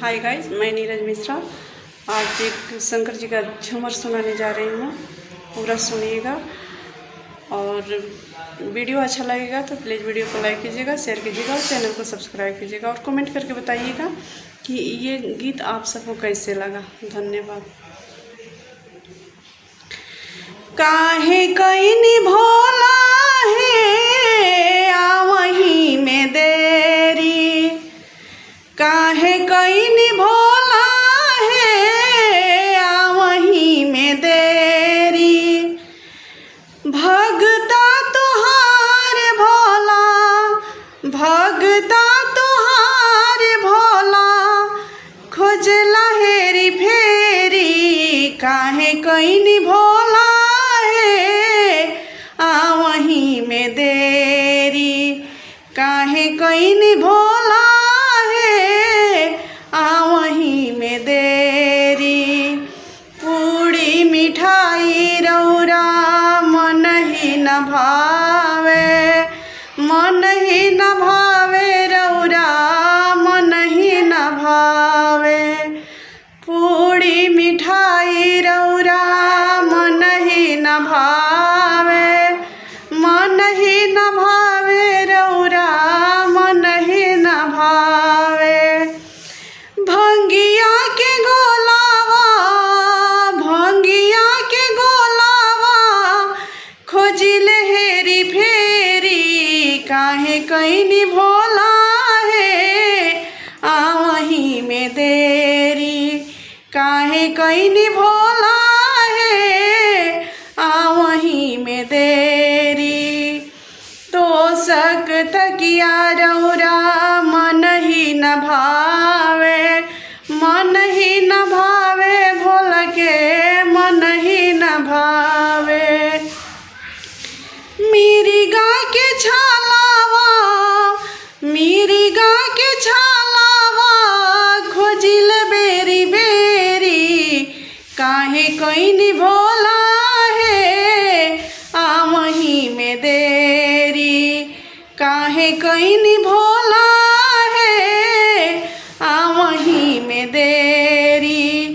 Hi guys, मैं नीरज मिश्रा। आज एक शंकर जी का झूमर सुनाने जा रही हूँ, पूरा सुनिएगा। और वीडियो अच्छा लगेगा तो प्लीज़ वीडियो को लाइक कीजिएगा, शेयर कीजिएगा और चैनल को सब्सक्राइब कीजिएगा और कमेंट करके बताइएगा कि ये गीत आप सबको कैसे लगा। धन्यवाद। काहे कहीं भोला है आवही में देरी, काहे कहीं भोला है आवही में देरी, भगता तुहार भोला, भगता तुहार भोला, खोजला हेरी फेरी, काहे कहीं भोला आवही में देरी, काहे कहीं भोला है आवही में देरी, पूड़ी मिठाई रौरा मन ही न भावे, मन ही न भावे रौरा मन ही न भावे, पूड़ी मिठाई रौरा मन ही न भावे, मन ही न भावे रौरा मन ही न भावे, भंगिया के गोलावा, भंगिया के गोलावा, खोजिले हेरी फेरी, काहे कहीं भोला है आवही में देरी, काहे कहीं भोला है आवही में देरी, तो सक तकिया रौरा मन ही न भावे, मन ही न भावे भोल के मन ही न भावे, मेरी गा के छालावा, मेरी गा के छालावा, खोजिल बेरी बेरी, काहे कहीं भोला है आवही में देरी, काहे कहीं भोला है आवही में देरी,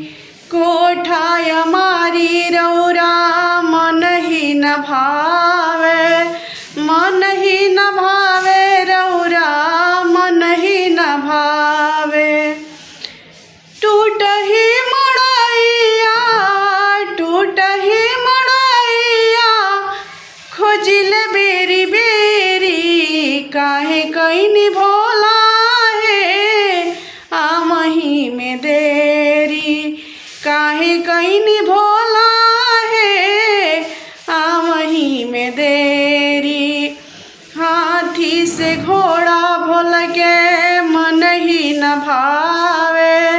कोठा मारी रौरा मन ही न भावे, मन ही न भावे रौरा मन ही न भावे, टूट ही मड़ैया, टूट ही मड़ैया, खोजिल बेरी बेरी, काहे कहीं भोला है आवही में देरी, काहे कहीं भोला है आवही में देरी, हाथी से घोड़ा भोल के मन ही न भावे,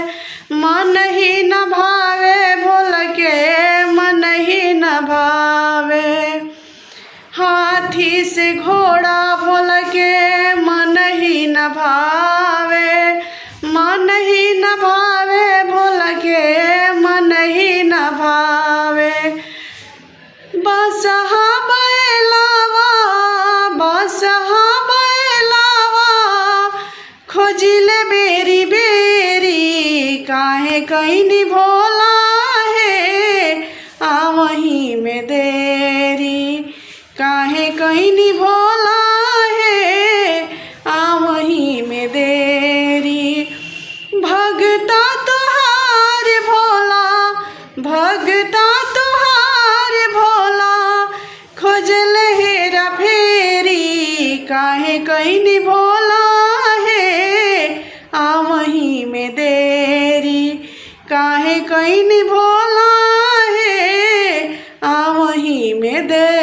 मन ही न भावे भोल के मन ही न भावे, हाथी से घोड़ा भोल के मन ही न भावे, मन ही न भावे भोल के मन ही न भावे, बसहा बैलावा, बसहा बैलावा, खोजिले बेरी बेरी, काहे कहीं भोला है आवही में देरी, काहे कहीं भोला है आवही में देरी, भगता तुहार भोला, भगता तुहार भोला, खोजल हेरा फेरी, काहे कहीं भोला है आवही में देरी, काहे कहीं भोला है आवही में देरी।